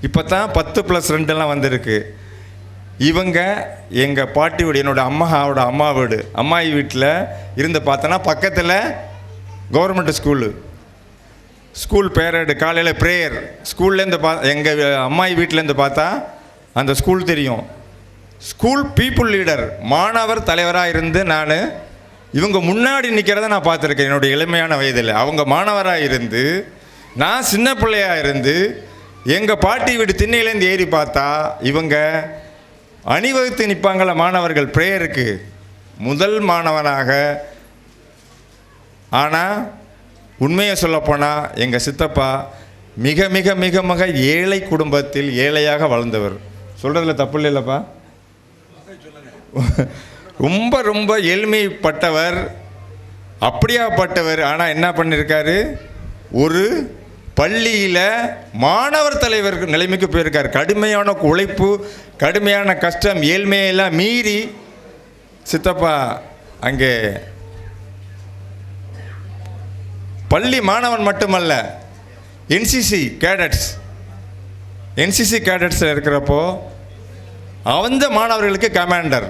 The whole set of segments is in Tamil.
இப்போ தான் 10+2 வந்திருக்கு. இவங்க எங்கள் பாட்டியோட என்னோடய அம்மாவோட அம்மா வீடு அம்மாயி வீட்டில் இருந்து பார்த்தோன்னா பக்கத்தில் கவர்மெண்ட் ஸ்கூல் பேரடு காலையில் ப்ரேயர் ஸ்கூல்லேருந்து எங்கள் அம்மாயி வீட்டிலேருந்து பார்த்தா அந்த ஸ்கூல் தெரியும். ஸ்கூல் பீப்புள் லீடர் மாணவர் தலைவராக இருந்து நான் இவங்க முன்னாடி நிற்கிறத நான் பார்த்துருக்கேன். என்னுடைய இளமையான வயதில் அவங்க மாணவராக இருந்து நான் சின்ன பிள்ளையாக இருந்து எங்கள் பாட்டி வீடு திண்ணையிலேருந்து ஏறி பார்த்தா இவங்க அணிவகுத்து நிற்பாங்கள மாணவர்கள் ப்ரேயருக்கு முதல் மாணவனாக. ஆனால் உண்மையை சொல்லப்போனால் எங்கள் சித்தப்பா மிக மிக மிக மிக ஏழை குடும்பத்தில் ஏழையாக வளர்ந்தவர். சொல்கிறதுல தப்பு இல்லைல்லப்பா? ரொம்ப ரொம்ப ஏழ்மைப்பட்டவர், அப்படியாப்பட்டவர். ஆனால் என்ன பண்ணியிருக்காரு, ஒரு பள்ளியில் மாணவர் தலைவர் நிலைமைக்கு போயிருக்கார். கடுமையான உழைப்பு, கடுமையான கஷ்டம், ஏழ்மையெல்லாம் மீறி சித்தப்பா அங்கே பள்ளி மாணவன் மட்டுமல்ல, என்சிசி கேடட்ஸில் இருக்கிறப்போ அந்த மாணவர்களுக்கு கமாண்டர்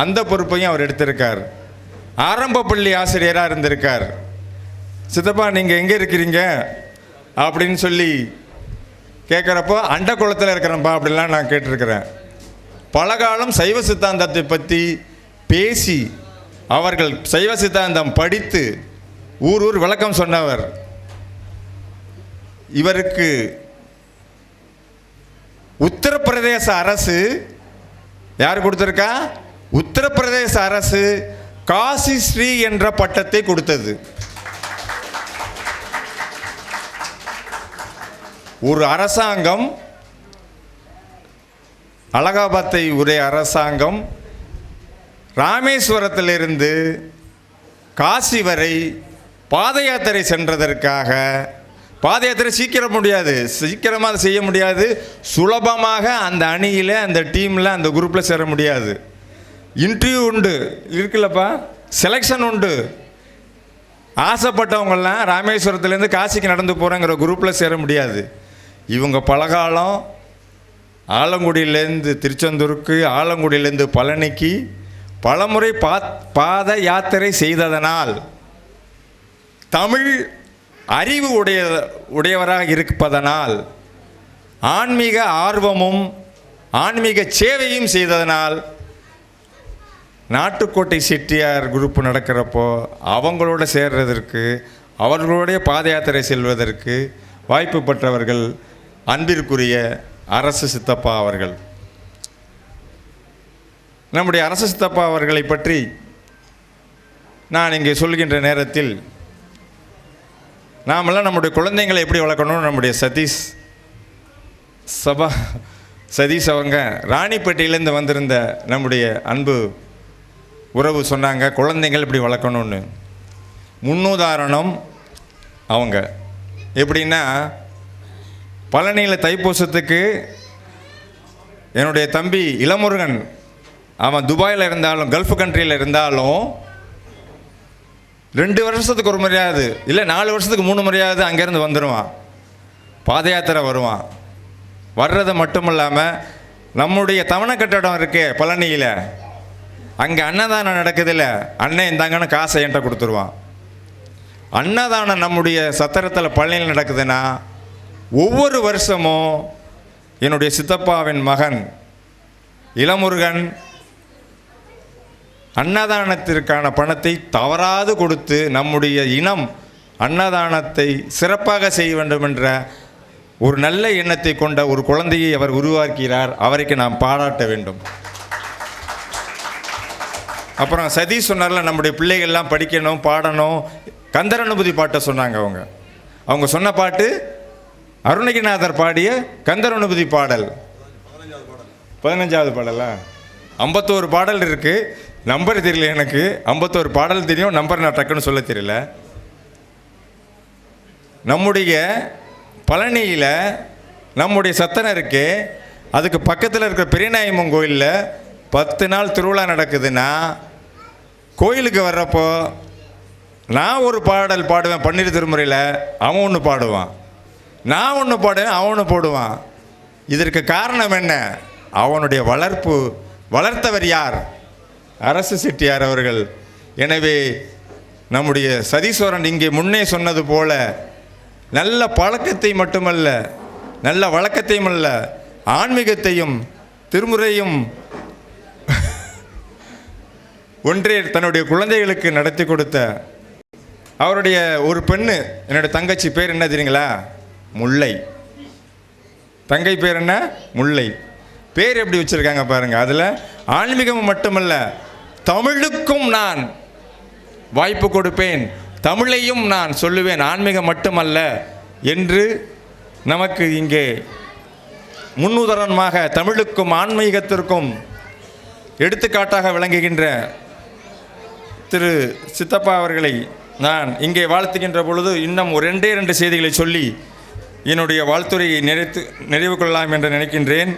அந்த பொறுப்பையும் அவர் எடுத்திருக்கார். ஆரம்ப பள்ளி ஆசிரியராக இருந்திருக்கார். சித்தப்பா நீங்கள் எங்கே இருக்கிறீங்க அப்படின்னு சொல்லி கேட்குறப்போ அண்ட குளத்தில் இருக்கிறேன்ப்பா அப்படிலாம் நான் கேட்டிருக்கிறேன். பலகாலம் சைவ சித்தாந்தத்தை பற்றி பேசி அவர்கள் சைவ சித்தாந்தம் படித்து ஊர் விளக்கம் சொன்னவர். இவருக்கு உத்தரப்பிரதேச அரசு யார் கொடுத்திருக்கா? உத்தரப்பிரதேச அரசு காசி ஸ்ரீ என்ற பட்டத்தை கொடுத்தது. ஒரு அரசாங்கம், அலகாபாத்தை உடைய அரசாங்கம் ராமேஸ்வரத்திலிருந்து காசி வரை பாத யாத்திரை சென்றதற்காக, பாத யாத்திரை சீக்கிரமாக அதை செய்ய முடியாது, சுலபமாக அந்த அணியில் அந்த டீமில் அந்த குரூப்பில் சேர முடியாது. இன்டர்வியூ உண்டு இருக்குல்லப்பா, செலெக்ஷன் உண்டு. ஆசைப்பட்டவங்கெல்லாம் ராமேஸ்வரத்துலேருந்து காசிக்கு நடந்து போகிறேங்கிற குரூப்பில் சேர முடியாது. இவங்க பலகாலம் ஆலங்குடியிலேருந்து திருச்செந்தூருக்கு, ஆலங்குடியிலேருந்து பழனிக்கு பலமுறை பாத யாத்திரை செய்ததனால் தமிழ் அறிவு உடையவராக இருப்பதனால், ஆன்மீக ஆர்வமும் ஆன்மீக சேவையும் செய்ததனால் நாட்டுக்கோட்டை செட்டியார் குரூப் நடக்கிறப்போ அவங்களோட சேர்றதற்கு, அவர்களுடைய பாத யாத்திரை செல்வதற்கு வாய்ப்பு பெற்றவர்கள் அன்பிற்குரிய அரசு சித்தப்பா அவர்கள். நம்முடைய அரசு சித்தப்பா அவர்களை பற்றி நான் இங்கே சொல்கின்ற நேரத்தில் நாமெல்லாம் நம்முடைய குழந்தைங்களை எப்படி வளர்க்கணும், நம்முடைய சதீஷ் அவங்க ராணிப்பேட்டையிலேருந்து வந்திருந்த நம்முடைய அன்பு உறவு சொன்னாங்க குழந்தைங்கள் இப்படி வளர்க்கணும்னு. முன்னுதாரணம் அவங்க. எப்படின்னா, பழனியில் தைப்பூசத்துக்கு என்னுடைய தம்பி இளமுருகன், அவன் துபாயில் இருந்தாலும் கல்ஃப் கண்ட்ரியில் இருந்தாலும் 2 வருஷத்துக்கு ஒரு முறையாவது இல்லை 4 வருஷத்துக்கு 3 முறையாவது அங்கேருந்து வந்துடுவான், பாத யாத்திரை வருவான். வர்றது மட்டும் இல்லாமல் நம்முடைய தவணை கட்டடம் இருக்கே பழனியில், அங்கே அன்னதானம் நடக்குதில்ல, அண்ணன் இந்தாங்கன்னு காசை என்கிட்ட கொடுத்துருவான். அன்னதானம் நம்முடைய சத்திரத்தில் பழனியில் நடக்குதுன்னா ஒவ்வொரு வருஷமும் என்னுடைய சித்தப்பாவின் மகன் இளமுருகன் அன்னதானத்திற்கான பணத்தை தவறாது கொடுத்து நம்முடைய இனம் அன்னதானத்தை சிறப்பாக செய்ய வேண்டும் என்ற ஒரு நல்ல எண்ணத்தை கொண்ட ஒரு குழந்தையை அவர் உருவாக்கிறார். அவருக்கு நாம் பாராட்ட வேண்டும். அப்புறம் சதீஷ் சொன்னார்ல, நம்முடைய பிள்ளைகள்லாம் படிக்கணும், பாடணும். கந்தர் அனுபூதி பாட்டை சொன்னாங்க. அவங்க சொன்ன பாட்டு அருணகிரிநாதர் பாடிய கந்தர் அனுபூதி பாடல் 15வது பாடலா? 51 பாடல் இருக்குது. நம்பர் தெரியல எனக்கு. 51 பாடல் தெரியும், நம்பர் நான் டக்குன்னு சொல்ல தெரியல. நம்முடைய பழனியில் நம்முடைய சத்தனம் இருக்கு, அதுக்கு பக்கத்தில் இருக்கிற பெரியநாயம்மன் கோயிலில் 10 நாள் திருவிழா நடக்குதுன்னா கோயிலுக்கு வர்றப்போ நான் ஒரு பாடல் பாடுவேன் பன்னீர் திருமுறையில், அவன் ஒன்று பாடுவான், நான் ஒன்று பாடுவேன், அவன் ஒன்று போடுவான். இதற்கு காரணம் என்ன? அவனுடைய வளர்த்தவர் யார்? அரசு செட்டியார் அவர்கள். எனவே நம்முடைய சதீஸ்வரன் இங்கே முன்னே சொன்னது போல நல்ல பழக்கத்தை மட்டுமல்ல, நல்ல வழக்கத்தையும் அல்ல, ஆன்மீகத்தையும் திருமுறையும் ஒன்றே தன்னுடைய குழந்தைகளுக்கு நடத்தி கொடுத்த அவருடைய ஒரு பெண்ணு, என்னுடைய தங்கச்சி பேர் என்ன தெரியுங்களா? முல்லை. தங்கை பேர் என்ன? முல்லை. பேர் எப்படி வச்சுருக்காங்க பாருங்கள். அதில் ஆன்மீகம் மட்டுமல்ல, தமிழுக்கும் நான் வாய்ப்பு கொடுப்பேன், தமிழையும் நான் சொல்லுவேன், ஆன்மீகம் மட்டுமல்ல என்று நமக்கு இங்கே முன்னுதாரணமாக தமிழுக்கும் ஆன்மீகத்திற்கும் எடுத்துக்காட்டாக விளங்குகின்ற திரு சித்தப்பா அவர்களை நான் இங்கே வாழ்த்துகின்ற பொழுது இன்னும் ஒரு 2 செய்திகளை சொல்லி என்னுடைய வாழ்த்துறையை நிறைவு கொள்ளலாம் என்று நினைக்கின்றேன்.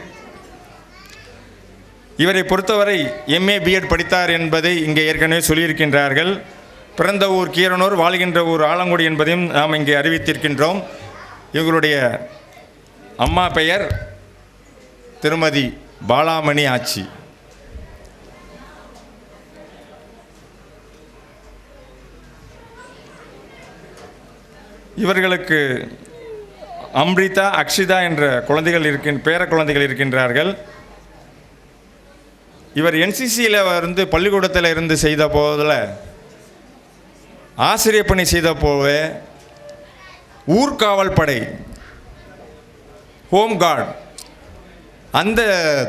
இவரை பொறுத்தவரை MA BEd படித்தார் என்பதை இங்கே ஏற்கனவே சொல்லியிருக்கின்றார்கள். பிறந்த ஊர் கீரனூர், வாழ்கின்ற ஊர் ஆலங்குடி என்பதையும் நாம் இங்கே அறிவித்திருக்கின்றோம். இவர்களுடைய அம்மா பெயர் திருமதி பாலாமணி ஆச்சி. இவர்களுக்கு அம்ரிதா, அக்ஷிதா என்ற பேர குழந்தைகள் இருக்கின்றார்கள். இவர் NCCயில் பள்ளிக்கூடத்தில் இருந்து செய்த போதில் ஆசிரியர் பணி செய்த போவே ஊர்காவல் படை, ஹோம் கார்டு, அந்த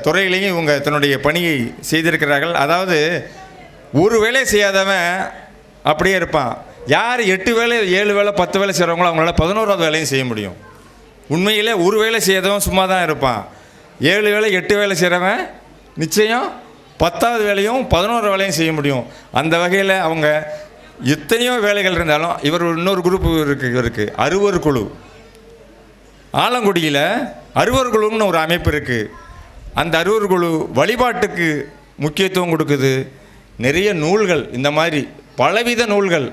துறையிலையும் இவங்க தன்னுடைய பணியை செய்திருக்கிறார்கள். அதாவது ஒரு வேலை செய்யாதவன் அப்படியே இருப்பான். யார் 8 வேலை 7 வேலை 10 வேலை செய்கிறவங்களோ அவங்களால 11வது வேலையும் செய்ய முடியும். உண்மையிலே ஒரு வேலை செய்யாதவன் சும்மா தான் இருப்பான். 7 வேலை 8 வேலை செய்கிறவன் நிச்சயம் 10வது வேலையும் 11 வேலையும் செய்ய முடியும். அந்த வகையில் அவங்க எத்தனையோ வேலைகள் இருந்தாலும் இவர் இன்னொரு குரூப் இருக்குது அறுவர் குழு. ஆலங்குடியில் அறுவர் குழுன்னு ஒரு அமைப்பு இருக்குது. அந்த அறுவர் குழு வழிபாட்டுக்கு முக்கியத்துவம் கொடுக்குது. நிறைய நூல்கள், இந்த மாதிரி பலவித நூல்கள்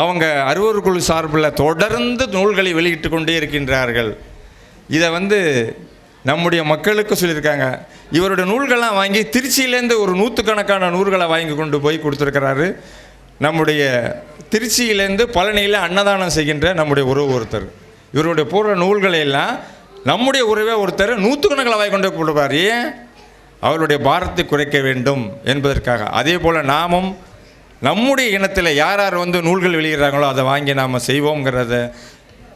அவங்க அறுவர் குழு சார்பில் தொடர்ந்து நூல்களை வெளியிட்டு கொண்டே இருக்கின்றார்கள். இதை நம்முடைய மக்களுக்கு சொல்லியிருக்காங்க. இவருடைய நூல்கள்லாம் வாங்கி திருச்சியிலேருந்து ஒரு 100கணக்கான நூல்களை வாங்கி கொண்டு போய் கொடுத்துருக்கிறாரு. நம்முடைய திருச்சியிலேருந்து பழனியில் அன்னதானம் செய்கின்ற நம்முடைய ஒருத்தர் இவருடைய பூர்வ நூல்களை எல்லாம் நம்முடைய உறவே ஒருத்தர் 100கணக்கில் வாங்கி கொண்டு கொடுப்பார். ஏன்? அவருடைய பாரத்தை குறைக்க வேண்டும் என்பதற்காக. அதே போல் நாமும் நம்முடைய இனத்தில் யார் நூல்கள் வெளியிடுறாங்களோ அதை வாங்கி நாம் செய்வோங்கிறத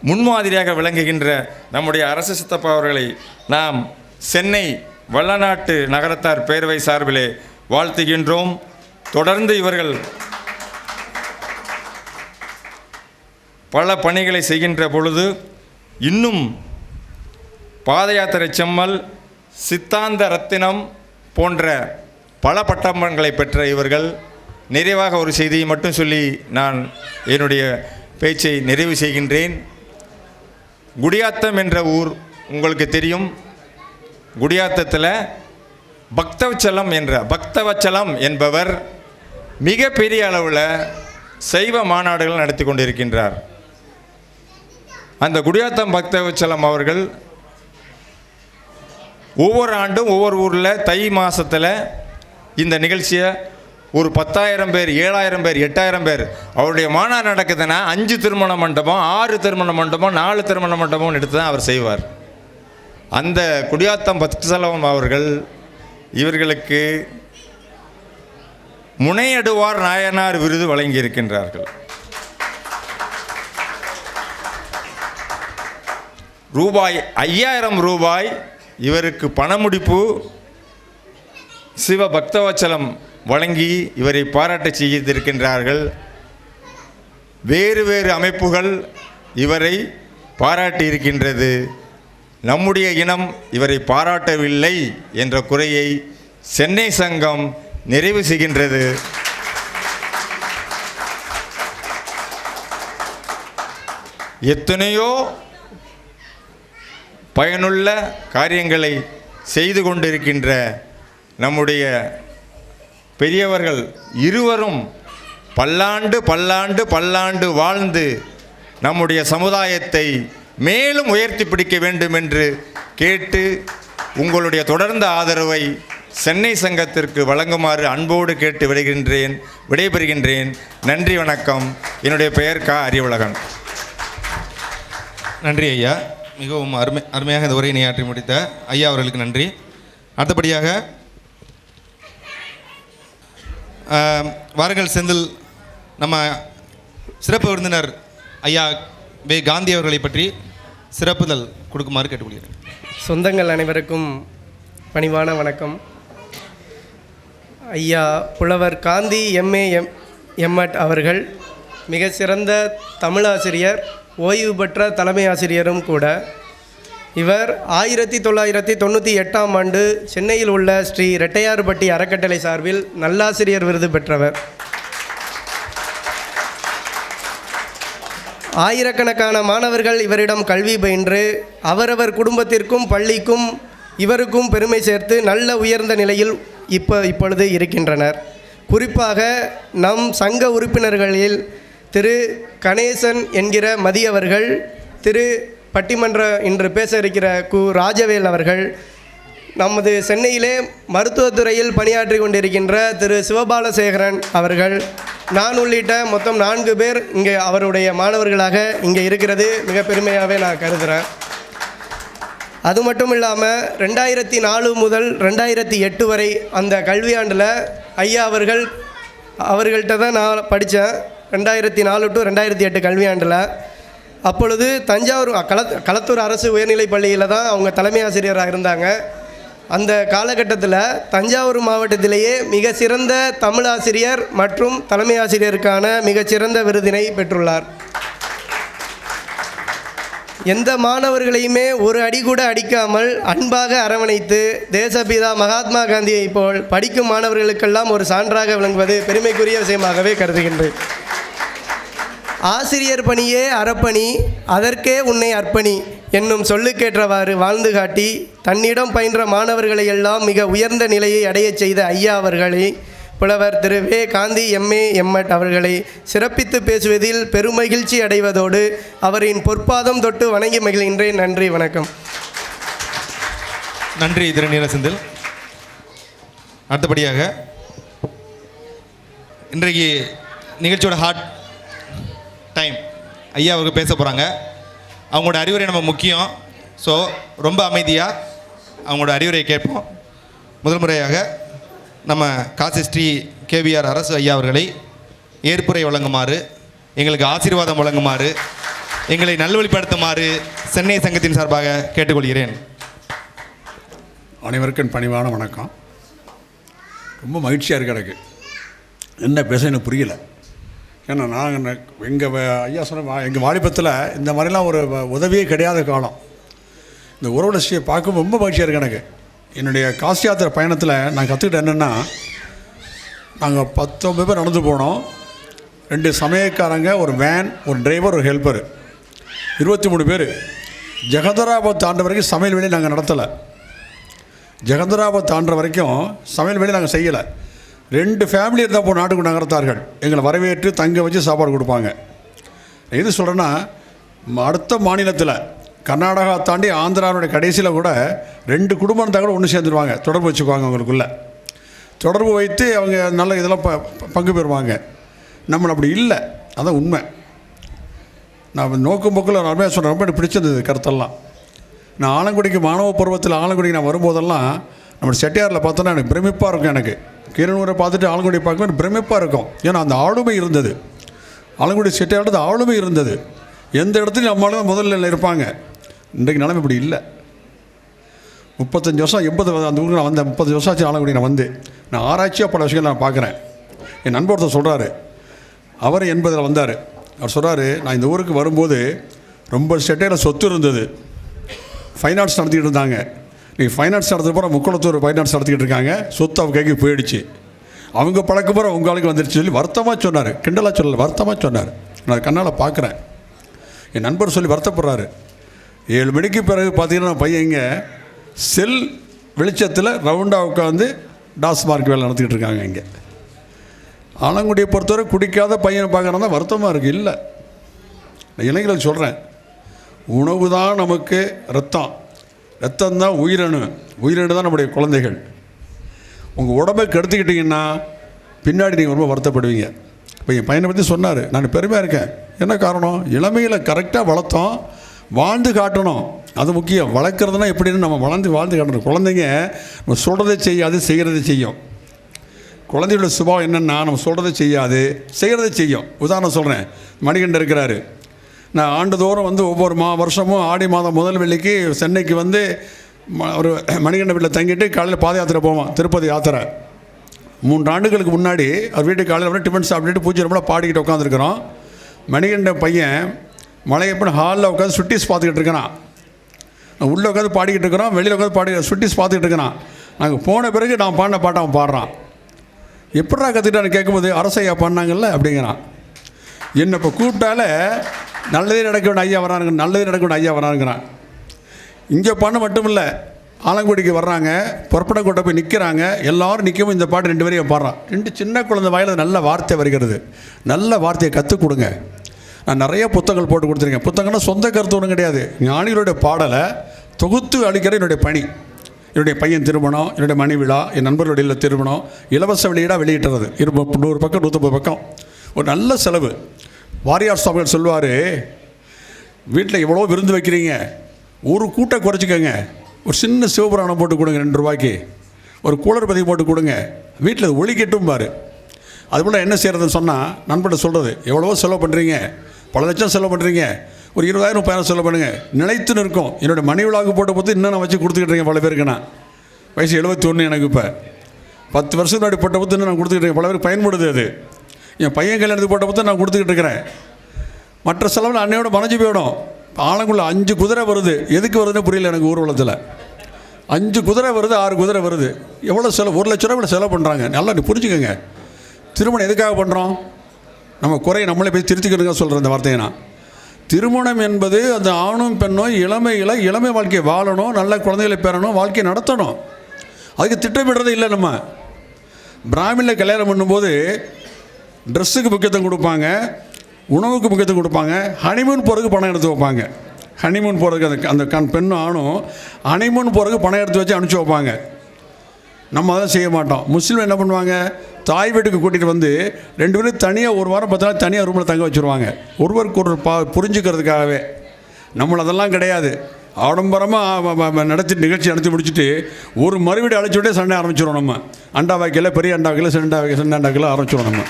முன்மாதிரியாக விளங்குகின்ற நம்முடைய அரசு சித்தப்பா அவர்களை நாம் சென்னை வல்லநாட்டு நகரத்தார் பேரவை சார்பிலே வாழ்த்துகின்றோம். தொடர்ந்து இவர்கள் பல பணிகளை செய்கின்ற பொழுது இன்னும் பாத யாத்திரை செம்மல், சித்தாந்த ரத்தினம் போன்ற பல பட்டங்களை பெற்ற இவர்கள். நிறைவாக ஒரு செய்தியை மட்டும் சொல்லி நான் என்னுடைய பேச்சை நிறைவு செய்கின்றேன். குடியாத்தம் என்ற ஊர் உங்களுக்கு தெரியும். குடியாத்தத்தில் பக்தவச்சலம் என்பவர் மிக பெரிய அளவில் சைவ மாநாடுகள் நடத்தி கொண்டிருக்கின்றார். அந்த குடியாத்தம் பக்தவச்சலம் அவர்கள் ஒவ்வொரு ஆண்டும் ஒவ்வொரு ஊரில் தை மாதத்தில் இந்த நிகழ்ச்சியை ஒரு 10,000 பேர், 7,000 பேர், 8,000 பேர் அவருடைய மாநாடு நடக்குதுன்னா 5 திருமண மண்டபம், 6 திருமண மண்டபம், 4 திருமண மண்டபம் எடுத்து தான் அவர் செய்வார். அந்த குடியாத்தம் பக்தவச்சலம் அவர்கள் இவர்களுக்கு முனையடுவார் நாயனார் விருது வழங்கியிருக்கின்றார்கள். ரூபாய் 5,000 இவருக்கு பணமுடிப்பு சிவ பக்தவச்சலம் வழங்கி இவரை பாராட்ட செய்திருக்கின்றார்கள். வேறு வேறு அமைப்புகள் இவரை பாராட்டி இருக்கின்றது. நம்முடைய இனம் இவரை பாராட்டவில்லை என்ற குறையை சென்னை சங்கம் நிறைவு செய்கின்றது. எத்தனையோ பயனுள்ள காரியங்களை செய்து கொண்டிருக்கின்ற நம்முடைய பெரியவர்கள் இருவரும் பல்லாண்டு வாழ்ந்து நம்முடைய சமுதாயத்தை மேலும் உயர்த்தி பிடிக்க வேண்டும் என்று கேட்டு உங்களுடைய தொடர்ந்த ஆதரவை சென்னை சங்கத்திற்கு வழங்குமாறு அன்போடு கேட்டு விடைபெறுகின்றேன். நன்றி, வணக்கம். என்னுடைய பெயர் க. அறிவுலகன். நன்றி ஐயா. மிகவும் அருமையாக இந்த உரையினை ஆற்றி முடித்த ஐயா அவர்களுக்கு நன்றி. அடுத்தபடியாக வாருங்கள் செந்தில், நம்ம சிறப்பு விருந்தினர் ஐயா வே. காந்தி அவர்களை பற்றி சிறப்புதல் கொடுக்குமாறு கேட்டுக்கொள்கிறேன். சொந்தங்கள் அனைவருக்கும் பணிவான வணக்கம். ஐயா புலவர் காந்தி எம்ஏ எம்எட் அவர்கள் மிக சிறந்த தமிழாசிரியர், ஓய்வு பெற்ற தலைமை ஆசிரியரும் கூட. இவர் 1998ஆம் ஆண்டு சென்னையில் உள்ள ஸ்ரீ ரெட்டையார்பட்டி அறக்கட்டளை சார்பில் நல்லாசிரியர் விருது பெற்றவர். ஆயிரக்கணக்கான மாணவர்கள் இவரிடம் கல்வி பயின்று அவரவர் குடும்பத்திற்கும் பள்ளிக்கும் இவருக்கும் பெருமை சேர்த்து நல்ல உயர்ந்த நிலையில் இப்பொழுது இருக்கின்றனர். குறிப்பாக நம் சங்க உறுப்பினர்களில் திரு கணேசன் என்கிற மதியவர்கள், திரு பட்டிமன்ற இன்று பேச இருக்கிற கு. ராஜவேல் அவர்கள், நமது சென்னையிலே மருத்துவத்துறையில் பணியாற்றி கொண்டிருக்கின்ற திரு சிவபாலசேகரன் அவர்கள், நான் உள்ளிட்ட மொத்தம் 4 பேர் இங்கே அவருடைய மாணவர்களாக இங்கே இருக்கிறது மிக பெருமையாகவே நான் கருதுகிறேன். அது மட்டும் இல்லாமல் 2004 முதல் 2008 வரை அந்த கல்வியாண்டில் ஐயா அவர்கள்ட்ட தான் நான் படித்தேன். 2004 டு 2008 கல்வியாண்டில். அப்பொழுது தஞ்சாவூர் களத்தூர் அரசு உயர்நிலைப் பள்ளியில் தான் அவங்க தலைமை ஆசிரியராக இருந்தாங்க. அந்த காலகட்டத்தில் தஞ்சாவூர் மாவட்டத்திலேயே மிக சிறந்த தமிழாசிரியர் மற்றும் தலைமை ஆசிரியருக்கான மிகச்சிறந்த விருதினை பெற்றுள்ளார். எந்த மாணவர்களையுமே ஒரு அடி கூட அடிக்காமல் அன்பாக அரவணைத்து தேசபிதா மகாத்மா காந்தியை போல் படிக்கும் மாணவர்களுக்கெல்லாம் ஒரு சான்றாக விளங்குவது பெருமைக்குரிய விஷயமாகவே கருதுகின்றேன். ஆசிரியர் பணியே அறப்பணி, அதற்கே உன்னை அர்ப்பணி என்னும் சொல்லுக்கேற்றவாறு வாழ்ந்து காட்டி தன்னிடம் பயின்ற மாணவர்களை எல்லாம் மிக உயர்ந்த நிலையை அடையச் செய்த ஐயா அவர்களை, புலவர் திரு வே. காந்தி எம்ஏ எம்எட் அவர்களை சிறப்பித்து பேசுவதில் பெருமகிழ்ச்சி அடைவதோடு அவரின் பொற்பாதம் தொட்டு வணங்கி மகிழ்கின்றேன். நன்றி, வணக்கம். நன்றி திருநீல செந்தில். அடுத்தபடியாக இன்றைக்கு நிகழ்ச்சியோட ஹார்ட் டைம் ஐயா அவர்கள் பேச போகிறாங்க. அவங்களோட அறிவுரை நம்ம முக்கியம். ஸோ ரொம்ப அமைதியாக அவங்களோட அறிவுரையை கேட்போம். முதல் முறையாக நம்ம காசி ஸ்ரீ கேவிஆர் அரசு ஐயா அவர்களை ஏற்புரை வழங்குமாறு, எங்களுக்கு ஆசீர்வாதம் வழங்குமாறு, எங்களை நல்வழிப்படுத்துமாறு சென்னை சங்கத்தின் சார்பாக கேட்டுக்கொள்கிறேன். அனைவருக்கும் பணிவான வணக்கம். ரொம்ப மகிழ்ச்சியாக இருக்கு. எனக்கு என்ன பேச எனக்கு புரியல. ஏன்னா நாங்கள் எங்கள் ஐயா சொன்ன எங்கள் வாலிபத்தில் இந்த மாதிரிலாம் ஒரு உதவியே கிடையாத காலம். இந்த உறவுலட்சியை பார்க்கும் ரொம்ப மகிழ்ச்சியாக இருக்கு எனக்கு. என்னுடைய காசி யாத்திரை பயணத்தில் நான் கற்றுக்கிட்ட என்னென்னா, நாங்கள் 19 பேர் நடந்து போனோம். 2 சமயக்காரங்க, ஒரு வேன், ஒரு டிரைவர், ஒரு ஹெல்ப்பர், 23 பேர். ஜெகந்தராபாத் தாண்ட வரைக்கும் சமையல் வேலையை நாங்கள் நடத்தலை. ஜெகந்தராபாத் தாண்ட வரைக்கும் சமையல் வேலையை நாங்கள் செய்யலை. 2 ஃபேமிலி இருந்தால் போய் நாட்டுக்கு நகர்த்தார்கள். எங்களை வரவேற்று தங்க வச்சு சாப்பாடு கொடுப்பாங்க. எது சொல்கிறேன்னா, அடுத்த மாநிலத்தில் கர்நாடகா தாண்டி ஆந்திராவுடைய கடைசியில் கூட 2 குடும்பம் இருந்தால் கூட ஒன்று சேர்ந்துருவாங்க. தொடர்பு வச்சுக்குவாங்க. அவங்களுக்குள்ளே தொடர்பு வைத்து அவங்க நல்ல இதெல்லாம் பங்கு பெறுவாங்க. நம்மளை அப்படி இல்லை. அதான் உண்மை. நான் நோக்கும் போக்கில் அருமையாக சொல்கிறேன். ரொம்ப எனக்கு பிடிச்சிருந்தது கருத்தெல்லாம். நான் ஆலங்குடிக்கு மாணவ பருவத்தில் ஆலங்குடிக்கு நான் வரும்போதெல்லாம் நம்ம செட்டியாரில் பார்த்தோன்னா எனக்கு பிரமிப்பாக இருக்கும். எனக்கு கீரனூரை பார்த்துட்டு ஆலங்குடி பார்க்கும்போது எனக்கு பிரமிப்பாக இருக்கும். ஏன்னா அந்த ஆளுமை இருந்தது. ஆலங்குடி செட்டியாரோட ஆளுமை இருந்தது. எந்த இடத்துலையும் நம்மளால முதல்ல இருப்பாங்க. இன்றைக்கு நிலைமை இப்படி இல்லை. 35 வருஷம் 80 அந்த ஊருக்கு நான் வந்தேன். 30 வருஷம் ஆச்சு ஆலங்குடி நான் வந்து. நான் ஆராய்ச்சியாக பல விஷயங்கள் நான் பார்க்குறேன். என் நண்பர் ஒருத்தர் சொல்கிறாரு, அவர் 80 வந்தார். அவர் சொல்கிறாரு, நான் இந்த ஊருக்கு வரும்போது ரொம்ப செட்டையில் சொத்து இருந்தது. ஃபைனான்ஸ் நடத்திக்கிட்டு இருந்தாங்க. நீங்கள் ஃபைனான்ஸ் நடத்துகிற போகிற முக்குளத்தூர் ஃபைனான்ஸ் நடத்திக்கிட்டு இருக்காங்க. சொத்து அவங்க கைக்கு போயிடுச்சு. அவங்க பழக்க போகிற உங்கள் ஆளுக்கு வந்துடுச்சு சொல்லி வருத்தமாக சொன்னார். கிண்டலாக சொல்லலை, வருத்தமாக சொன்னார். நான் கண்ணால் பார்க்குறேன். என் நண்பர் சொல்லி வருத்தப்படுறாரு. 7 மணிக்கு பிறகு பார்த்தீங்கன்னா பையன் இங்கே செல் வெளிச்சத்தில் ரவுண்டாக உட்காந்து டாஸ்மார்க் வேலை நடத்திக்கிட்டு இருக்காங்க. இங்கே ஆலங்குடியை பொறுத்தவரை குடிக்காத பையனை பார்க்குறதா தான் வருத்தமாக இருக்குது. இல்லை, நான் இளைஞர்களுக்கு சொல்கிறேன், உணவு தான் நமக்கு ரத்தம். ரத்தம் தான் உயிரணு. உயிரணு தான் நம்முடைய குழந்தைகள். உங்கள் உடம்பை கெடுத்துக்கிட்டிங்கன்னா பின்னாடி நீங்கள் ரொம்ப வருத்தப்படுவீங்க. இப்போ என் பையனை பற்றி சொன்னார், நான் பெருமையாக இருக்கேன். என்ன காரணம்? இளமையில் கரெக்டாக வளர்த்தோம், வாழ்ந்து காட்டணும். அது முக்கியம். வளர்க்குறதுனா எப்படின்னு நம்ம வாழ்ந்து காட்டணும். குழந்தைங்க நம்ம சொல்கிறதை செய்யாது, செய்கிறதை செய்யும். குழந்தையோட சுபாவம் என்னென்னா, நம்ம சொல்கிறதை செய்யாது, செய்கிறதை செய்யும். உதாரணம் சொல்கிறேன், மணிகண்டன் இருக்கிறாரு. நான் ஆண்டுதோறும் வந்து ஒவ்வொரு வருஷமும் ஆடி மாதம் முதல் வெள்ளிக்கு சென்னைக்கு வந்து ஒரு மணிகண்டன் வீட்டில் தங்கிட்டு காலையில் பாத யாத்திரை போவோம், திருப்பதி யாத்திரை. 3 ஆண்டுகளுக்கு முன்னாடி அவர் வீட்டுக்கு காலையில் வந்து டிஃபன் சாப்பிட்டுட்டு பூஜை ரூமில் பாடிக்கிட்டு உட்காந்துருக்குறோம். மணிகண்டன் பையன் மலையப்பன் ஹாலில் உட்காந்து சுட்டிஸ் பார்த்துக்கிட்டு இருக்கிறான். நான் உள்ளே உட்காந்து பாடிக்கிட்டு இருக்கிறோம், வெளியில் உட்காந்து சுட்டிஸ் பார்த்துக்கிட்டு இருக்கிறான். நாங்கள் போன பிறகு நான் பாடின பாட்டை அவன் பாடுறான். எப்படா கற்றுக்கிட்டான்னு கேட்கும்போது, அரசையா பண்ணாங்கல்ல அப்படிங்கிறான். என்னை இப்போ கூப்பிட்டால நல்லதே நடக்க வேண்டிய ஐயா வரானுங்க, நல்லதே நடக்க வேண்டிய ஐயா வரானுங்கிறான். இங்கே பண்ண மட்டும் இல்லை, ஆலங்குடிக்கு வர்றாங்க, புறப்படக்கோட்டை போய் நிற்கிறாங்க. எல்லோரும் நிற்கவும் இந்த பாட்டு 2 வரையும் பாடுறான். 2 சின்ன குழந்தை வாயில் நல்ல வார்த்தை வருகிறது. நல்ல வார்த்தையை கற்றுக் கொடுங்க. நான் நிறைய புத்தகங்கள் போட்டு கொடுத்துருக்கேன். புத்தகம்னா சொந்த கருத்து ஒன்றும் கிடையாது. ஞானிகளுடைய பாடலை தொகுத்து அளிக்கிற என்னுடைய பணி. என்னுடைய பையன் திருமணம், என்னுடைய மணி விழா, என் நண்பர்களுடைய திருமணம், இலவச வெளியீடாக வெளியிட்டுறது 100 பக்கம் 150 பக்கம். ஒரு நல்ல செலவு. வாரியார் சுவாமிகள் சொல்லுவார், வீட்டில் எவ்வளோ விருந்து வைக்கிறீங்க, ஒரு கூட்டை குறைச்சிக்கோங்க. ஒரு சின்ன சிவபுராணம் போட்டு கொடுங்க 2 ரூபாய்க்கு, ஒரு கூலர் பதிவு போட்டு கொடுங்க, வீட்டில் ஒளி கெட்டும் பாரு. அதுபோல் என்ன செய்கிறதுன்னு சொன்னால், நண்பர்கிட்ட சொல்கிறது, எவ்வளவோ செலவு பண்ணுறீங்க, பல லட்சம் செலவு பண்ணுறீங்க, ஒரு 20,000 30,000 செலவு பண்ணுங்கள், நிலைத்துன்னு இருக்கும். என்னோடய மணி விழாவுக்கு போட்ட போது இன்னும் நான் வச்சு கொடுத்துக்கிட்டு இருக்கேன் பல பேருக்கு. நான் வயசு 71 எனக்கு. இப்போ 10 வருஷம் முன்னாடி போட்ட போது இன்னும் நான் கொடுத்துக்கிட்டு இருக்கேன். பல பேருக்கு பயன்படுது. அது என் பையன் கல்யாணத்துக்கு போட்ட போது நான் கொடுத்துக்கிட்டு இருக்கிறேன். மற்ற செலவில் அன்னையோட மனைஞ்சு போயிடும். ஆலங்குள்ள 5 குதிரை வருது. எதுக்கு வருதுன்னு புரியல எனக்கு. ஊர்வலத்தில் 5 குதிரை வருது, 6 குதிரை வருது. எவ்வளோ செலவு? 1 லட்ச ரூபா இவ்வளோ செலவு பண்ணுறாங்க. நல்லா நீ புரிஞ்சுக்கோங்க. திருமணம் எதுக்காக பண்ணுறோம்? நம்ம குறையை நம்மளே போய் திருத்திக்கிறதுங்க சொல்கிறேன் இந்த வார்த்தையை நான். திருமணம் என்பது அந்த ஆணும் பெண்ணும் இளமை வாழ்க்கையை வாழணும், நல்ல குழந்தைகளை பெறணும், வாழ்க்கையை நடத்தணும். அதுக்கு திட்டமிடுறதே இல்லை. நம்ம பிராமினில் கல்யாணம் பண்ணும்போது ட்ரெஸ்ஸுக்கு முக்கியத்துவம் கொடுப்பாங்க, உணவுக்கு முக்கியத்துவம் கொடுப்பாங்க, ஹனிமூன் போகிறதுக்கு பணம் எடுத்து வைப்பாங்க. ஹனிமூன் போகிறதுக்கு அந்த பெண்ணும் ஆணும் ஹனிமூன் போகிறதுக்கு பணம் எடுத்து வச்சு அனுப்பிச்சி வைப்பாங்க. நம்ம அதெல்லாம் செய்ய மாட்டோம். முஸ்லீம் என்ன பண்ணுவாங்க, தாய் வீட்டுக்கு கூட்டிகிட்டு வந்து 2 பேரும் தனியாக 1 வாரம் 10 நாள் தனியாக ரூமில் தங்க வச்சுருவாங்க, ஒருவருக்கு ஒரு புரிஞ்சுக்கிறதுக்காகவே. நம்மள அதெல்லாம் கிடையாது. ஆடம்பரமாக நிகழ்ச்சி நடத்தி முடிச்சுட்டு ஒரு மறுபடியும் அழைச்சிவிட்டே சண்டை ஆரம்பிச்சிடும். நம்ம அண்டா வாய்க்கல, பெரிய அண்டா வைக்கல, சின்ன அண்டா வைக்கல ஆரம்பிச்சிடும். நம்ம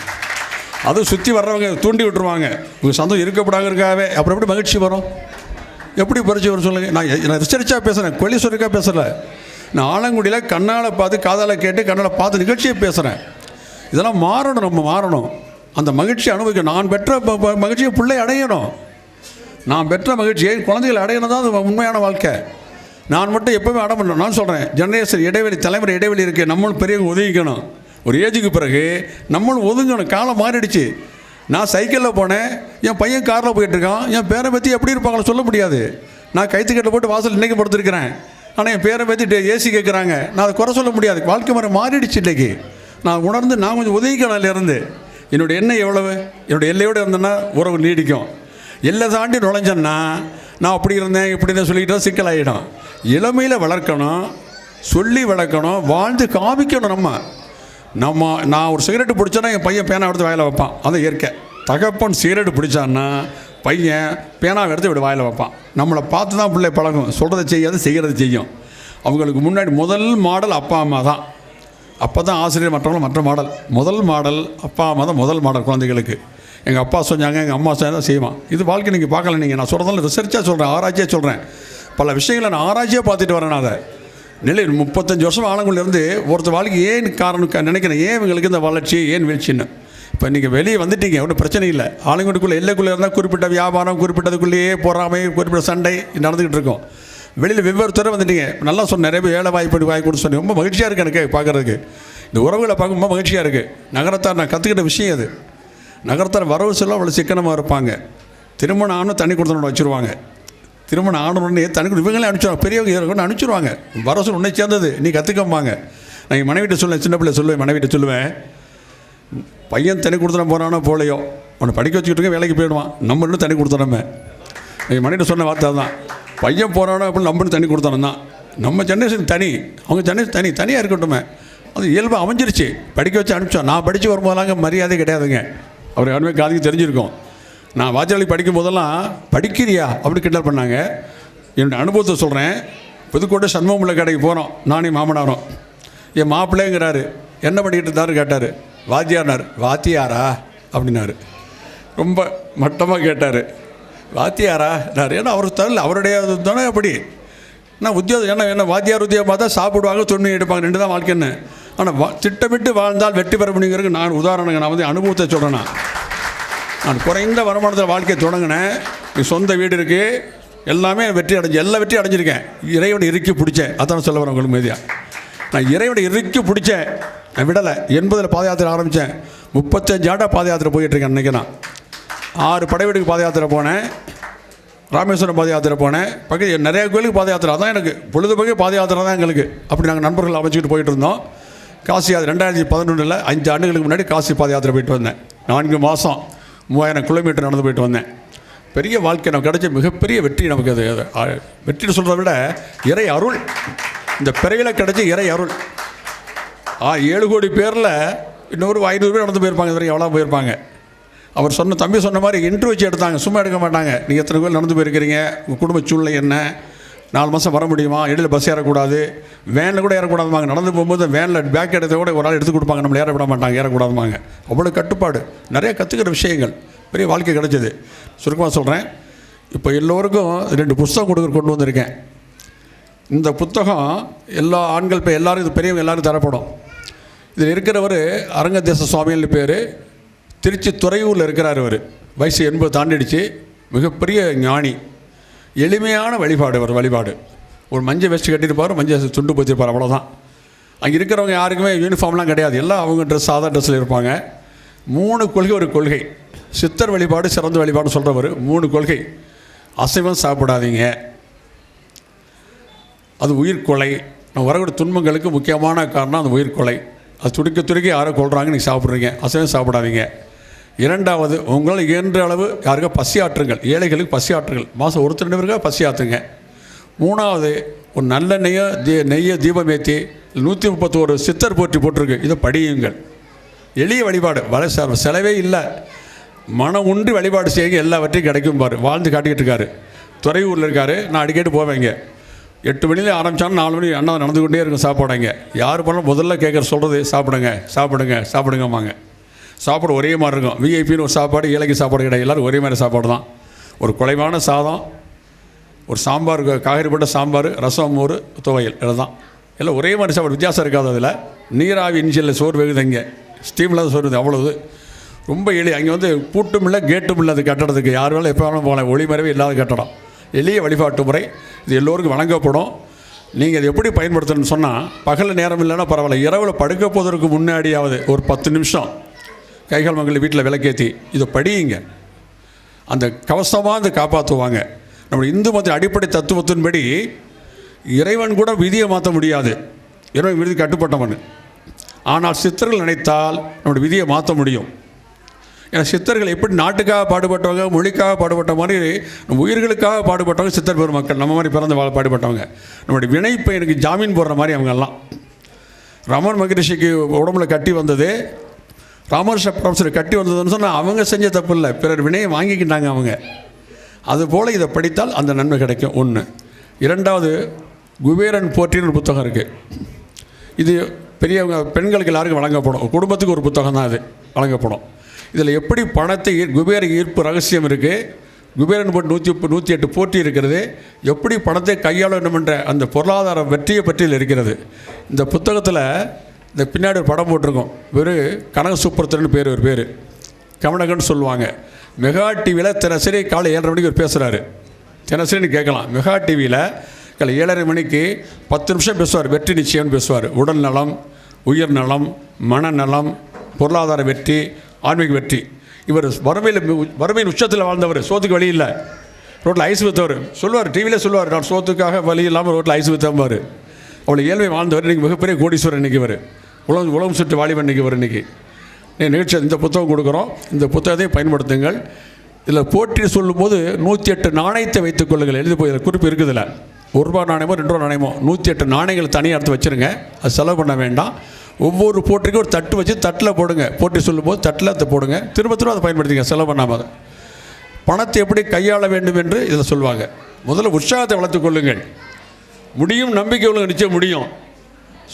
அதுவும் சுற்றி வர்றவங்க தூண்டி விட்டுருவாங்க. உங்கள் சந்தோஷம் இருக்கப்படாங்கிறதுக்காகவே. அப்புறம் எப்படி மகிழ்ச்சி வரும்? எப்படி பறிச்சு வரும் சொல்லுங்கள். நான் ரிசர்ச்சாக பேசுகிறேன், கொலிசுவருக்காக பேசலை. நான் ஆலங்குடியில் கண்ணால் பார்த்து, காதால் கேட்டு, கண்ணால் பார்த்து நிகழ்ச்சியை பேசுகிறேன். இதெல்லாம் மாறணும். நம்ம மாறணும். அந்த மகிழ்ச்சியை அனுபவிக்கணும். நான் பெற்ற மகிழ்ச்சியை பிள்ளை அடையணும். நான் பெற்ற மகிழ்ச்சியை குழந்தைகள் அடையணும் தான் அது உண்மையான வாழ்க்கை. நான் மட்டும் எப்போவுமே அடை பண்ணணும். நான் சொல்கிறேன், ஜெனரேஷன் இடைவெளி, தலைமுறை இடைவெளி இருக்குது. நம்மளும் பெரியவங்க ஒதுங்கிக்கணும். ஒரு ஏஜுக்கு பிறகு நம்மளும் ஒதுங்கணும். காலம் மாறிடுச்சு. நான் சைக்கிளில் போனேன், என் பையன் காரில் போயிட்டுருக்கான். என் பேரை பற்றி எப்படி இருப்பாங்களோ சொல்ல முடியாது. நான் கைத்துக்கட்டை போட்டு வாசல் இன்றைக்கி படுத்துருக்கிறேன். ஆனால் என் பேரை பற்றி ஏசி கேட்குறாங்க. நான் அதை குறை சொல்ல முடியாது. வாழ்க்கை முறை மாறிடுச்சு. இன்றைக்கி நான் உணர்ந்து நான் கொஞ்சம் ஒதுங்கிக்கணும். இருந்து என்னுடைய எண்ணெய் எவ்வளவு, என்னுடைய எல்லையோடு இருந்தேன்னா உறவு நீடிக்கும். எல்லை தாண்டி நுழைஞ்சேன்னா நான் அப்படி இருந்தேன் இப்படி இருந்தேன் சொல்லிக்கிட்டா சிக்கலாகிடும். இளமையில் வளர்க்கணும், சொல்லி வளர்க்கணும், வாழ்ந்து காமிக்கணும். நான் ஒரு சிகரெட்டு பிடிச்சேன்னா என் பையன் பேனா எடுத்து வாயில் வைப்பான். அதை இயற்கை. தகப்பன் சிகரெட்டு பிடிச்சான்னா பையன் பேனாவை எடுத்து இப்படி வாயில் வைப்பான். நம்மளை பார்த்து தான் பிள்ளை பழகும். சொல்கிறத செய்யாது, செய்கிறது செய்யும். அவங்களுக்கு முன்னாடி முதல் மாடல் அப்பா அம்மா தான். அப்போ தான் ஆசிரியர் மற்றவங்களும் மற்ற மாடல். முதல் மாடல் அப்பா அம்மா தான் முதல் மாடல் குழந்தைகளுக்கு. எங்கள் அப்பா செஞ்சாங்க, எங்கள் அம்மா தான் செய்வான். இது வாழ்க்கை நீங்கள் பார்க்கல. நீங்கள் நான் சொல்கிறதால ரிசர்ச்சாக சொல்கிறேன், ஆராய்ச்சியாக சொல்கிறேன். பல விஷயங்களை நான் ஆராய்ச்சியாக பார்த்துட்டு வரேன். அதை நிலை 35 வருஷம் ஆலங்குடியிலேருந்து ஒருத்தர் வாழ்க்கை ஏன் காரணம் நினைக்கிறேன், ஏன் இவங்களுக்கு இந்த வளர்ச்சி, ஏன் வீழ்ச்சின்னு. இப்போ நீங்கள் வெளியே வந்துட்டீங்க, ஒன்றும் பிரச்சனை இல்லை. ஆலங்குடிக்குள்ளே எல்லைக்குள்ளே இருந்தால் குறிப்பிட்ட வியாபாரம், குறிப்பிட்டதுக்குள்ளேயே போகாமை, குறிப்பிட்ட சண்டை நடந்துக்கிட்டு இருக்கோம். வெளியில் வெவ்வேறு துறை வந்துட்டீங்க. நல்லா சொன்ன, நிறைய பேர் ஏழை வாய்ப்பு வாய்ப்பு சொன்னேன். ரொம்ப மகிழ்ச்சியாக இருக்குது எனக்கு பார்க்குறதுக்கு. இந்த உறவுகளை பார்க்க ரொம்ப மகிழ்ச்சியாக இருக்குது. நகரத்தார் நான் கற்றுக்கிட்ட விஷயம் அது. நகரத்தார் வரவு செல்ல அவ்வளோ சிக்கனமாக இருப்பாங்க. திருமணம் ஆணும் தண்ணி கொடுத்தனோட வச்சுருவாங்க. திருமணம் ஆனவுடனே தண்ணி இவங்களே அனுப்பிச்சிடுவாங்க. பெரியவங்க அனுப்பிச்சிடுவாங்க. வரவு உன்னை சேர்ந்தது, நீ கற்றுக்கம்பாங்க. நான் என் மனைவிட்ட சொல்லுவேன், சின்ன பிள்ளை சொல்லுவேன், மனைவிட்ட சொல்லுவேன், பையன் தண்ணி கொடுத்துன போகிறானோ போலையோ, அவனை படிக்க வச்சுக்கிட்டு வேலைக்கு போயிடுவான், நம்ம இன்னும் தண்ணி கொடுத்துனோமே. என் மனைவிட்ட சொன்ன வார்த்தை தான், பையன் போகிறானோ அப்படின்னு நம்மளும் தண்ணி கொடுத்தானோ தான். நம்ம ஜென்ரேஷன் தனி, அவங்க ஜென்ரேஷன் தனியாக இருக்கட்டுமே. அது இயல்பாக அமைஞ்சிருச்சு. படிக்க வச்சு அனுப்பிச்சோம். நான் படித்து வரும்போதெல்லாம் மரியாதை கிடையாதுங்க. அவர் யாருமே காதிக்கு தெரிஞ்சிருக்கோம். நான் வாத்தியாரி படிக்கும் போதெல்லாம் படிக்கிறியா அப்படி கிண்டல் பண்ணாங்க. என்னோடய அனுபவத்தை சொல்கிறேன். புதுக்கோட்டை சண்முகமுள்ள கடைக்கு போகிறோம், நானும் மாமனாரும். என் மாப்பிள்ளைங்கிறாரு, என்ன பண்ணிக்கிட்டு இருந்தாரு கேட்டார். வாத்தியார்னார். வாத்தியாரா அப்படின்னாரு. ரொம்ப மட்டமாக கேட்டார். வாத்தியாரா ஏன்னா அவர் தரல, அவருடைய தானே அப்படி. நான் உத்தியோகம் என்ன வாத்தியார் உத்தியோகம் பார்த்தா சாப்பிடுவாங்க, துணி எடுப்பாங்க, 2 தான் வாழ்க்கைன்னு. ஆனால் திட்டமிட்டு வாழ்ந்தால் வெற்றி பெற முடியுங்கிறதுக்கு நான் உதாரணங்க. நான் வந்து அனுபவத்தை சொல்கிறேன். நான் குறைந்த வருமானத்தில் வாழ்க்கையை தொடங்கினேன். சொந்த வீடு இருக்குது, எல்லாமே எல்லா வெற்றி அடைஞ்சிருக்கேன். இறைவனை இறுக்கி பிடிச்சேன். அதான் சொல்ல வரேன் உங்களுக்கு மீதியாக. நான் இறைவனை இறுக்கி பிடிச்சேன், நான் விடலை. 80 பாத யாத்திரை ஆரம்பித்தேன். 35 ஆண்டாக பாத யாத்திரை போயிட்டுருக்கேன். அன்றைக்கி நான் 6 படை வீட்டுக்கு பாத யாத்திரை போனேன், ராமேஸ்வரம் பாத யாத்திரை போனேன், பக்கத்து நிறைய கோயிலுக்கு பாத யாத்திரை. அதான் எனக்கு பொழுதுபோக்கே பாத யாத்திரை தான் எங்களுக்கு. அப்படி நாங்கள் நண்பர்கள் அமைச்சிக்கிட்டு போயிட்டு இருந்தோம். காசி 2011 5 ஆண்டுகளுக்கு முன்னாடி காசி பாத யாத்திரை போயிட்டு வந்தேன். 4 மாதம் 3000 கிலோமீட்டர் நடந்து போயிட்டு வந்தேன். பெரிய வாழ்க்கை நமக்கு கிடைச்ச மிகப்பெரிய வெற்றி. நமக்கு அது வெற்றின்னு சொல்கிறத விட இறை அருள். இந்த பிறையில் கிடைச்ச இறை அருள். 7 கோடி பேரில் இன்னொரு 500 பேர் நடந்து போயிருப்பாங்க. இது வரைக்கும் எவ்வளோ போயிருப்பாங்க. அவர் தம்பி சொன்ன மாதிரி இன்ட்ரு வச்சு எடுத்தாங்க, சும்மா எடுக்க மாட்டாங்க. நீங்கள் எத்தனை கோயில் நடந்து போயிருக்கிறீங்க, உங்கள் குடும்ப சூழ்நிலை என்ன, 4 மாதம் வர முடியுமா, இடையில் பஸ் ஏறக்கூடாது, வேனில் கூட ஏறக்கூடாதுமாங்க. நடந்து போகும்போது வேனில் பேக் எடுத்த கூட ஒரு ஆள் எடுத்து கொடுப்பாங்க, நம்மளை ஏற விட மாட்டாங்க, ஏறக்கூடாதுமாங்க. அவ்வளோ கட்டுப்பாடு, நிறைய கற்றுக்கிற விஷயங்கள், பெரிய வாழ்க்கை கிடைச்சது. சுருக்கமாக சொல்கிறேன். இப்போ எல்லோருக்கும் 2 புத்தகம் கொண்டு வந்திருக்கேன். இந்த புத்தகம் எல்லா ஆண்கள் எல்லோரும், இது பெரியவங்க எல்லோரும் தரப்படும். இதில் இருக்கிறவர் அரங்கதேச சுவாமின்னு பேர். திருச்சி துறையூரில் இருக்கிறார். அவர் வயசு 80 தாண்டிடுச்சு. மிகப்பெரிய ஞானி. எளிமையான வழிபாடு. அவர் வழிபாடு ஒரு மஞ்சள் வெஸ்ட் கட்டியிருப்பார், மஞ்சள் துண்டு போத்திருப்பார், அவ்வளோதான். அங்கே இருக்கிறவங்க யாருக்குமே யூனிஃபார்ம்லாம் கிடையாது. எல்லாம் அவங்க சாதா ட்ரெஸ்ஸில் இருப்பாங்க. 3 கொள்கை. ஒரு கொள்கை சித்தர் வழிபாடு சிறந்த வழிபாடுன்னு சொல்கிறவர். 3 கொள்கை. அசைவம் சாப்பிடாதீங்க, அது உயிர்கொலை. நம்ம வரக்கூடிய துன்பங்களுக்கு முக்கியமான காரணம் அந்த உயிர்கொலை. அது துடிக்க யாரோ கொள்கிறாங்க, நீங்கள் சாப்பிட்றீங்க, அசைவம் சாப்பிடாதீங்க. 2வது, உங்களால் இயன்ற அளவு யாருக்கா பசி ஆற்றுங்கள், ஏழைகளுக்கு பசி ஆற்றுங்கள். மாதம் 1-2 பேருக்காக பசி ஆற்றுங்க. 3வது, ஒரு நல்ல நெய்யை தீபம் ஏற்றி 131 சித்தர் போட்டிருக்கு, இதை படியுங்கள். எளிய வழிபாடு, செலவே இல்லை. மனம் உண்டு வழிபாடு செய்யுங்க, எல்லாவற்றையும் கிடைக்கும். பாரு, வாழ்ந்து காட்டிக்கிட்டு இருக்காரு. துறையூரில் இருக்கார். நான் அடிக்கடி போவேங்க. 8 மணியில் ஆரம்பித்தாலும் 4 மணி அண்ணா நடந்து கொண்டே இருக்கும் சாப்பாடுங்க. யார் பண்ணாலும் முதல்ல சொல்கிறது சாப்பிடுங்கம்மாங்க. சாப்பாடு ஒரே மாதிரி இருக்கும். விஐபின்னு ஒரு சாப்பாடு, ஏழைக்கு சாப்பாடு கிடையாது. எல்லோரும் ஒரே மாதிரி சாப்பாடு தான். ஒரு குறைவான சாதம், ஒரு சாம்பார், காய்கறி போட்ட சாம்பார், ரசம், மோர், துவையல், இதுதான். எல்லாம் ஒரே மாதிரி சாப்பாடு, வித்தியாசம் இருக்காது. அதில் நீராவி இன்ஜினில் சோறு வேகுது, இங்கே ஸ்டீமில் சோறு இது. அவ்வளவு ரொம்ப எளிய. அங்கே வந்து பூட்டும் இல்லை கேட்டும் இல்லை. அது கட்டடத்துக்கு யார் வேணாலும் எப்போ வேணாலும் போகலாம். ஒளிமறைவே இல்லாத கட்டடம். எளிய வழிபாட்டு முறை. இது எல்லோருக்கும் வழங்கப்படும். நீங்கள் இது எப்படி பயன்படுத்தணும்னு சொன்னால், பகலில் நேரம் இல்லைன்னா பரவாயில்ல, இரவில் படுக்க போவதற்கு முன்னாடியாவது ஒரு 10 நிமிஷம் கைகால் மகளிர் வீட்டில் விளக்கேற்றி இதை படியுங்க. அந்த கவசமாக அதை காப்பாற்றுவாங்க. நம்ம இந்து மத அடிப்படை தத்துவத்தின்படி இறைவன் கூட விதியை மாற்ற முடியாது. இறைவன் விதி கட்டுப்பட்டவன். ஆனால் சித்தர்கள் நினைத்தால் நம்முடைய விதியை மாற்ற முடியும். ஏன்னா சித்தர்கள் எப்படி நாட்டுக்காக பாடுபட்டவங்க, மொழிக்காக பாடுபட்ட மாதிரி நம்ம உயிர்களுக்காக பாடுபட்டவங்க சித்தர் பெருமக்கள். நம்ம மாதிரி பிறந்த பாடுபட்டவங்க. நம்முடைய வினைப்பை எனக்கு ஜாமீன் போடுற மாதிரி அவங்கெல்லாம். ரமன் மகரிஷிக்கு உடம்புல கட்டி வந்தது, ராமர்ஷ ப்ரொஃபஸர் கட்டி வந்ததுன்னு சொன்னால் அவங்க செஞ்ச தப்பு இல்லை, பிறர் வினையை வாங்கிக்கிட்டாங்க அவங்க. அதுபோல் இதை படித்தால் அந்த நன்மை கிடைக்கும். 1. 2வது, குபேரன் போற்றின்னு ஒரு புத்தகம் இருக்குது. இது பெரியவங்க பெண்களுக்கு எல்லாருக்கும் வழங்கப்படும். குடும்பத்துக்கு ஒரு புத்தகம் தான் இது வழங்கப்படும். இதில் எப்படி பணத்தை குபேர ஈர்ப்பு ரகசியம் இருக்குது, குபேரன் போட்டு 108 போட்டி இருக்கிறது, எப்படி பணத்தை கையாள வேண்டும் என்ற அந்த பொருளாதார வெற்றியை பற்றியில் இருக்கிறது. இந்த புத்தகத்தில் இந்த பின்னாடி ஒரு படம் போட்டிருக்கோம். கனக சூப்பரத்திரன்னு ஒரு பேர் கமனகன்னு சொல்லுவாங்க. மெகா டிவியில் தினசரி காலை 7:30 மணிக்கு ஒரு பேசுகிறாரு. தினசரின்னு கேட்கலாம். மெகா டிவியில் காலை 7:30 மணிக்கு 10 நிமிஷம் பேசுவார். வெற்றி நிச்சயம்னு பேசுவார். உடல் நலம், உயிர் நலம், மனநலம், பொருளாதார வெற்றி, ஆன்மீக வெற்றி. இவர் வறுமையின் உச்சத்தில் வாழ்ந்தவர். சோத்துக்கு வழி இல்லை, ரோட்டில் ஐஸ் விற்றவர். சொல்லுவார், டிவியில் சொல்லுவார், நான் சோத்துக்காக வழி இல்லாமல் ரோட்டில் ஐஸ் விற்றம்பார். அவ்வளோ ஏழ்மை வாழ்ந்தவர். இன்றைக்கி மிகப்பெரிய கோடீஸ்வரர். இன்றைக்கி இவர் உலகம் சுற்றி வாலிபன். இன்றைக்கி இவர் நிகழ்ச்சி இந்த புத்தகம் கொடுக்குறோம். இந்த புத்தகத்தை பயன்படுத்துங்கள். இதில் போற்றி சொல்லும்போது 108 நாணயத்தை வைத்துக் கொள்ளுங்கள். எழுதி போய் குறிப்பு இருக்குதில்ல. ரூபா நாணயமோ 2 ரூபா நாணயமோ 108 நாணயங்கள் தனியாக எடுத்து வச்சுருங்க. அது செலவு பண்ண வேண்டாம். ஒவ்வொரு போட்டிக்கும் ஒரு தட்டு வச்சு தட்டில் போடுங்க. போட்டி சொல்லும்போது தட்டில் அதை போடுங்க. திரும்ப அதை பயன்படுத்திங்க, செலவு பண்ணாமல். பணத்தை எப்படி கையாள வேண்டும் என்று இதில் சொல்லுவாங்க. முதல்ல உற்சாகத்தை வளர்த்து கொள்ளுங்கள். முடியும், நம்பிக்கை உள்ளவங்க நிச்சயம் முடியும்.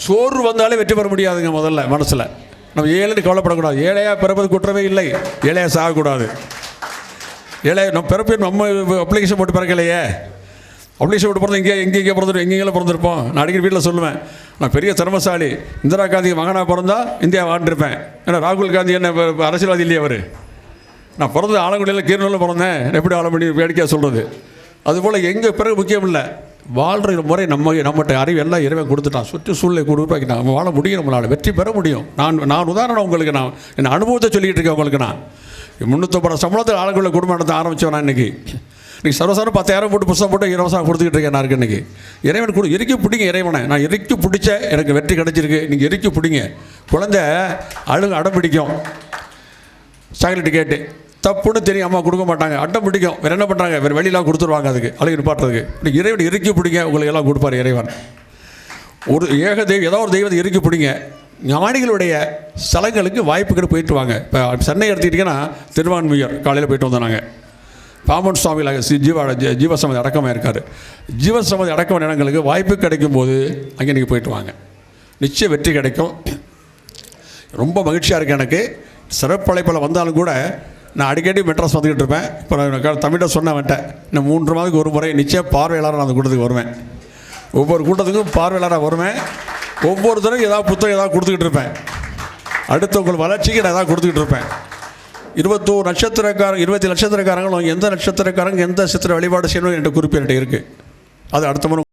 சோறு வந்தாலே வெற்றி பெற முடியாதுங்க. முதல்ல மனசில் நம்ம ஏழைன்னு கவலைப்படக்கூடாது. ஏழையாக பிறப்பது குற்றமே இல்லை, ஏழையாக சாகக்கூடாது. ஏழை நம்ம பிறப்பு நம்ம அப்ளிகேஷன் போட்டு பிறக்கலையே. அப்ளிகேஷன் போட்டு பிறந்த எங்கே பிறந்துருப்போம், எங்கெங்கே பிறந்திருப்போம். நான் அடிக்கடி வீட்டில் சொல்லுவேன், நான் பெரிய திறமசாலி, இந்திரா காந்தி மகனாக பிறந்தா இந்தியா வாழ்ந்துருப்பேன். ஏன்னா ராகுல் காந்தி என்ன அரசியல்வாதி இல்லையே அவர். நான் பிறந்த ஆலங்குடியில் கீரனூரில் பிறந்தேன், எப்படி ஆள பண்ணி வேடிக்கையாக சொல்கிறது. அதுபோல் எங்கள் பிறகு முக்கியம் இல்லை, வாழ்கிற முறை நம்மகிட்ட அறிவு எல்லாம் இறைவன் கொடுத்துட்டான். சுற்று சூழ்நிலை உருவாக்கிட்டான். நம்ம வாழ முடியும், நம்மளால் வெற்றி பெற முடியும். நான் உதாரணம் உங்களுக்கு, நான் என் அனுபவத்தை சொல்லிக்கிட்டு இருக்கேன் உங்களுக்கு. நான் 350 சம்பளத்தில் ஆளுக்குள்ள குடும்பம் நடத்த ஆரம்பித்தேன். நான் இன்றைக்கி சர்வசாரம் 10,000 போட்டு புத்தகம் போட்டு இலவசம் கொடுத்துக்கிட்டு இருக்கேன். நான் இன்றைக்கி இறைவன் இறுக்கி பிடிங்க இறைவனை. நான் இறுக்கி பிடிச்ச எனக்கு வெற்றி கிடைச்சிருக்கு. நீங்கள் இறுக்கி பிடிங்க. குழந்தை அடம் பிடிக்கும் சாக்லேட்டு கேட்டு, தப்புன்னு தெரியும், அம்மா கொடுக்க மாட்டாங்க, அட்டம் பிடிக்கும். வேறு என்ன பண்ணுறாங்க, வேறு வெளியெல்லாம் கொடுத்துருவாங்க அதுக்கு அழகு நிப்பாட்டுறதுக்கு. நீங்கள் இறைவன் இறுக்கி பிடிங்க, உங்களுக்கு எல்லாம் கொடுப்பார் இறைவன். ஒரு தெய்வம், ஏதோ ஒரு தெய்வத்தை இறுக்கி பிடிங்க. ஞானிகளுடைய ஸ்தலங்களுக்கு வாய்ப்புகள் போயிட்டு வாங்க. இப்போ சென்னை எடுத்துக்கிட்டிங்கன்னா திருவான்மையூர் காலையில் போயிட்டு வந்தோம் நாங்கள். பாம்பன் சுவாமியில் ஜீவசமாதி அடக்கமாக இருக்கார். ஜீவசமாதி அடக்கமான இடங்களுக்கு வாய்ப்பு கிடைக்கும் போது அங்கே நீங்கள் போயிட்டு வாங்க, நிச்சயம் வெற்றி கிடைக்கும். ரொம்ப மகிழ்ச்சியாக இருக்குது எனக்கு. சிறப்பழைப்பில் வந்தாலும் கூட நான் அடிக்கடி மெட்ராஸ் வந்துக்கிட்டு இருப்பேன். இப்போ நான் தமிழை சொன்ன வந்துட்டேன். இன்னும் 3 மாதத்துக்கு ஒரு முறை நிச்சயம் பார்வையாளராக நான் அந்த கூட்டத்துக்கு வருவேன். ஒவ்வொரு கூட்டத்துக்கும் பார்வையாளராக வருவேன். ஒவ்வொருத்தரும் ஏதாவது புத்தகம் ஏதாவது கொடுத்துக்கிட்டு இருப்பேன். அடுத்தவங்க வளர்ச்சிக்கு நான் ஏதாவது கொடுத்துக்கிட்டு இருப்பேன். 21 நட்சத்திரக்காரங்க 20 நட்சத்திரக்காரங்களும் எந்த நட்சத்திரக்காரங்க எந்த நட்சத்திர வழிபாடு செய்யணும் என்ற குறிப்பு என்கிட்ட இருக்குது. அது அடுத்த முறை